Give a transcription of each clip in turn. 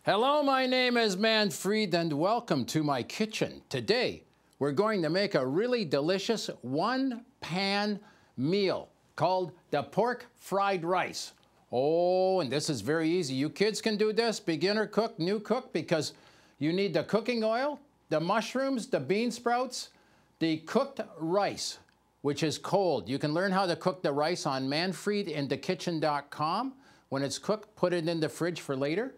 Hello, my name is Manfreed and welcome to my kitchen. Today, we're going to make a really delicious one-pan meal called the pork fried rice. Oh, and this is very easy. You kids can do this, beginner cook, new cook, because you need the cooking oil, the mushrooms, the bean sprouts, the cooked rice, which is cold. You can learn how to cook the rice on manfreedinthekitchen.com. When it's cooked, put it in the fridge for later.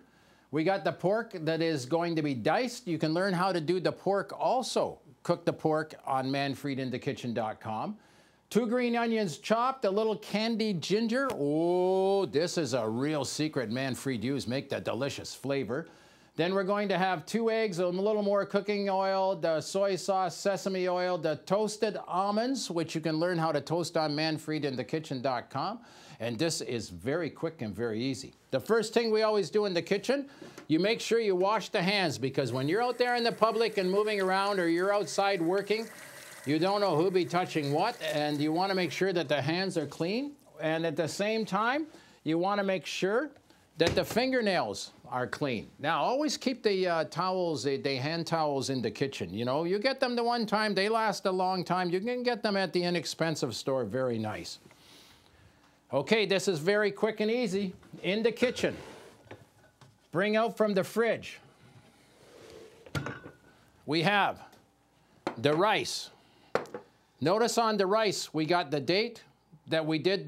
We got the pork that is going to be diced. You can learn how to do the pork also. Cook the pork on manfreedinthekitchen.com. 2 green onions chopped, a little candied ginger. Oh, this is a real secret Manfreed used. Make that delicious flavor. Then we're going to have 2 eggs, a little more cooking oil, the soy sauce, sesame oil, the toasted almonds, which you can learn how to toast on manfreedinthekitchen.com. And this is very quick and very easy. The first thing we always do in the kitchen, you make sure you wash the hands, because when you're out there in the public and moving around, or you're outside working, you don't know who'll be touching what, and you want to make sure that the hands are clean. And at the same time, you want to make sure that the fingernails are clean. Now, always keep the towels, the hand towels in the kitchen. You know, you get them the one time, they last a long time. You can get them at the inexpensive store, very nice. Okay, this is very quick and easy. In the kitchen, bring out from the fridge, we have the rice. Notice on the rice, we got the date that we did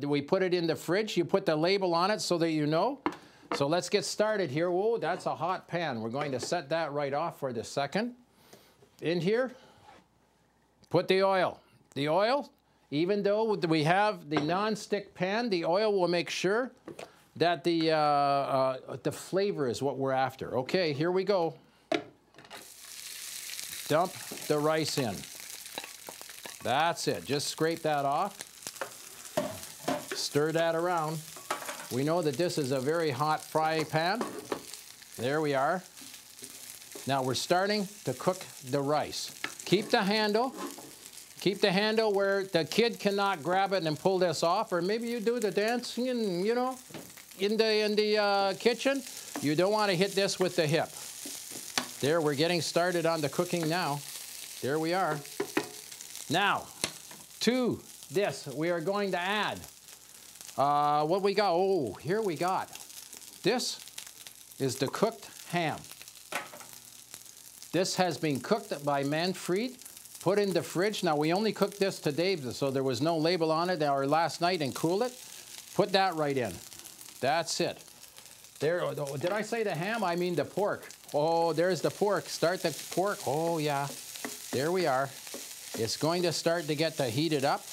we put it in the fridge. You put the label on it so that you know. So let's get started here. Whoa, that's a hot pan. We're going to set that right off for the second. In here, put the oil. The oil, even though we have the non-stick pan, the oil will make sure that the flavor is what we're after. Okay, here we go. Dump the rice in. That's it. Just scrape that off. Stir that around. We know that this is a very hot fry pan. There we are. Now we're starting to cook the rice. Keep the handle where the kid cannot grab it and pull this off, or maybe you do the dancing, you know, in the kitchen. You don't want to hit this with the hip. There, we're getting started on the cooking now. There we are. Now, to this, we are going to add what we got. Oh, here we got. This is the cooked ham. This has been cooked by Manfreed, put in the fridge. Now, we only cooked this today, so there was no label on it, or last night, and cool it. Put that right in. That's it. There. Did I say the ham? I mean the pork. Oh, there's the pork. Start the pork. Oh, yeah. There we are. It's going to start to get heated up.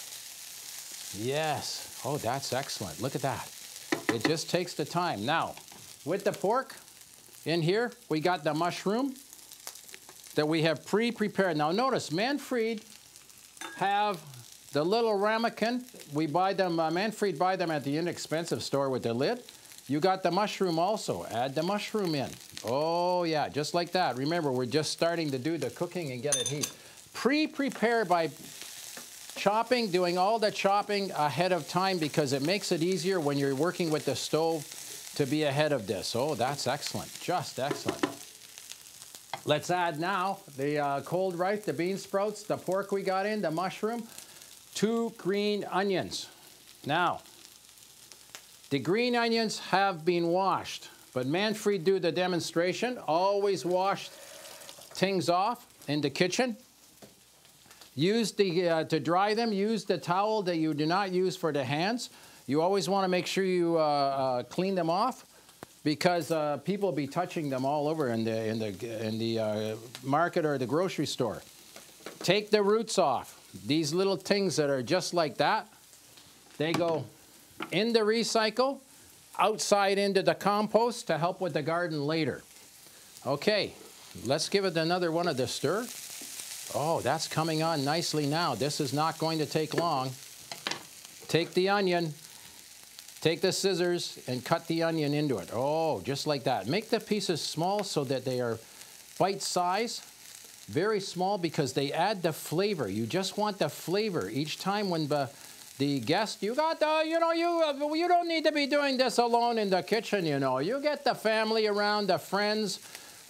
Yes. Oh, that's excellent. Look at that. It just takes the time. Now, with the pork in here, we got the mushroom that we have pre-prepared. Now, notice, Manfreed have the little ramekin. We buy them, Manfreed buy them at the inexpensive store with the lid. You got the mushroom also. Add the mushroom in. Oh, yeah, just like that. Remember, we're just starting to do the cooking and get it heat. Pre-prepared by chopping, doing all the chopping ahead of time, because it makes it easier when you're working with the stove to be ahead of this. Oh, that's excellent. Just excellent. Let's add now the cold rice, the bean sprouts, the pork we got in, the mushroom, 2 green onions. Now, the green onions have been washed, but Manfreed do the demonstration. Always wash things off in the kitchen. Use to dry them, use the towel that you do not use for the hands. You always want to make sure you clean them off, because people will be touching them all over in the market or the grocery store. Take the roots off. These little things that are just like that, they go in the recycle, outside into the compost to help with the garden later. Okay, let's give it another one of the stir. Oh, that's coming on nicely now. This is not going to take long. Take the onion, take the scissors, and cut the onion into it. Oh, just like that. Make the pieces small so that they are bite-sized, very small, because they add the flavor. You just want the flavor. Each time when the guest. You got the, you know, you don't need to be doing this alone in the kitchen, you know. You get the family around, the friends,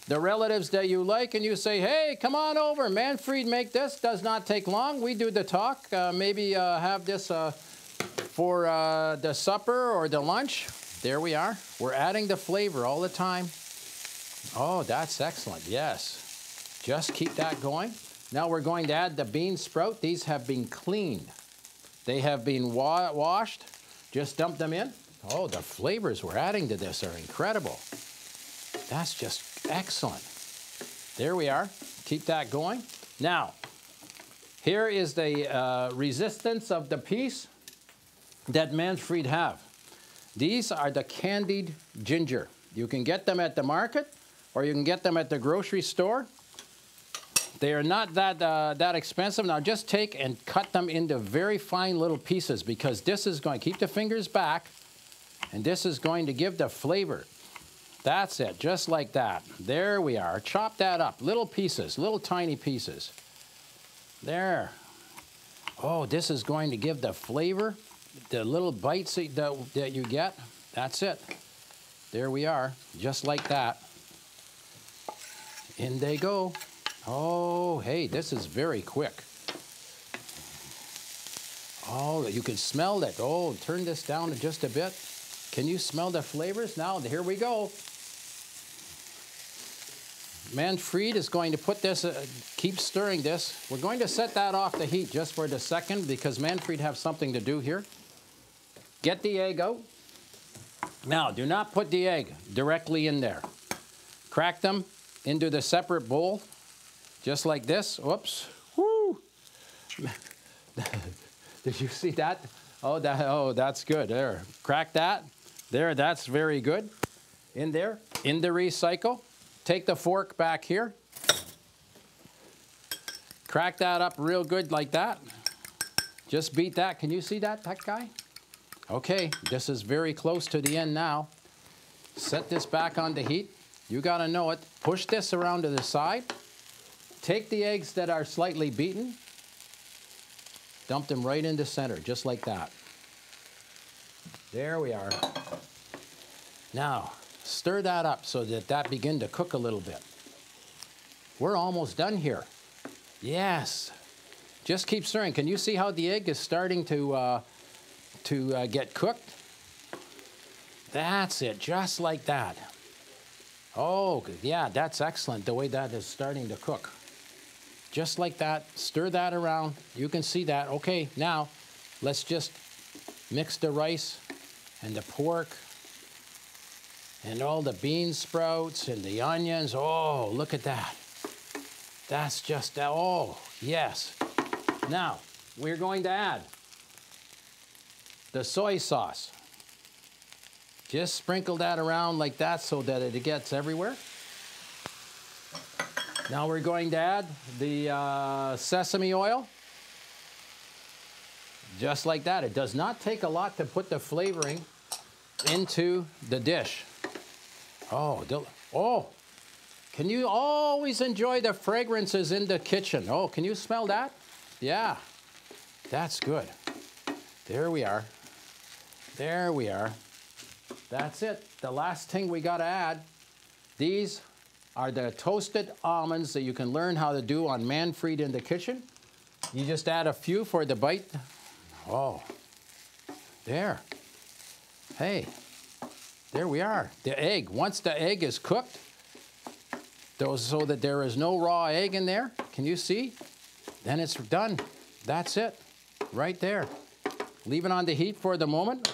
the relatives that you like, and you say, hey, come on over. Manfreed make this. Does not take long. We do the talk. Maybe have this for the supper or the lunch. There we are. We're adding the flavor all the time. Oh, that's excellent. Yes. Just keep that going. Now we're going to add the bean sprout. These have been cleaned. They have been washed. Just dump them in. Oh, the flavors we're adding to this are incredible. That's just excellent. There we are. Keep that going. Now, here is the resistance of the piece that Manfreed have. These are the candied ginger. You can get them at the market or you can get them at the grocery store. They are not that expensive. Now just take and cut them into very fine little pieces because this is going to keep the fingers back and this is going to give the flavor. That's it, just like that. There we are. Chop that up, little pieces, little tiny pieces. There. Oh, this is going to give the flavor, the little bites that you get. That's it. There we are, just like that. In they go. Oh, hey, this is very quick. Oh, you can smell it. Oh, turn this down just a bit. Can you smell the flavors? Now, here we go. Manfreed is going to put this, keep stirring this. We're going to set that off the heat just for the second because Manfreed have something to do here. Get the egg out. Now, do not put the egg directly in there. Crack them into the separate bowl. Just like this. Whoops. Woo! Did you see that? Oh, that's good. There. Crack that. There, that's very good. In there, in the recycle. Take the fork back here. Crack that up real good like that. Just beat that. Can you see that guy? Okay, this is very close to the end now. Set this back on the heat. You got to know it. Push this around to the side. Take the eggs that are slightly beaten, dump them right in the center, just like that. There we are. Now, stir that up so that begin to cook a little bit. We're almost done here. Yes. Just keep stirring. Can you see how the egg is starting to get cooked? That's it, just like that. Oh, yeah, that's excellent, the way that is starting to cook. Just like that, stir that around. You can see that. Okay, now let's just mix the rice and the pork and all the bean sprouts and the onions. Oh, look at that. That's just, oh, yes. Now, we're going to add the soy sauce. Just sprinkle that around like that so that it gets everywhere. Now we're going to add the sesame oil. Just like that. It does not take a lot to put the flavoring into the dish. Oh, can you always enjoy the fragrances in the kitchen? Oh, can you smell that? Yeah, that's good. There we are. There we are. That's it. The last thing we got to add, these are the toasted almonds that you can learn how to do on Manfreed in the kitchen. You just add a few for the bite. Oh, there. Hey, there we are. The egg. Once the egg is cooked, so that there is no raw egg in there, can you see? Then it's done. That's it. Right there. Leave it on the heat for the moment.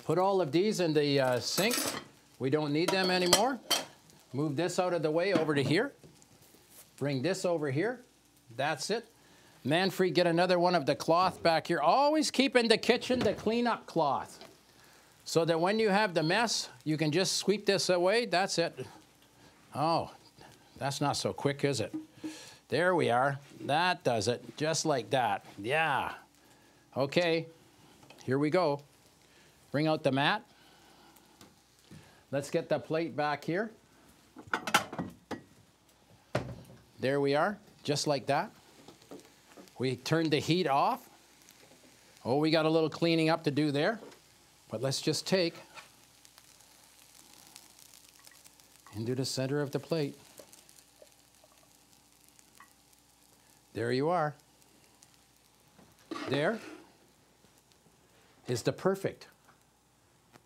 Put all of these in the sink. We don't need them anymore. Move this out of the way over to here. Bring this over here. That's it. Manfreed, get another one of the cloth back here. Always keep in the kitchen the cleanup cloth so that when you have the mess, you can just sweep this away. That's it. Oh, that's not so quick, is it? There we are. That does it. Just like that. Yeah. Okay. Here we go. Bring out the mat. Let's get the plate back here. There we are, just like that. We turned the heat off. Oh, we got a little cleaning up to do there, but let's just take into the center of the plate. There you are. There is the perfect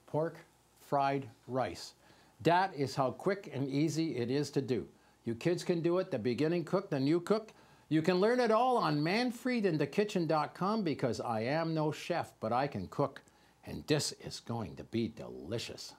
pork fried rice. That is how quick and easy it is to do. You kids can do it, the beginning cook, the new cook. You can learn it all on manfreedinthekitchen.com because I am no chef, but I can cook, and this is going to be delicious.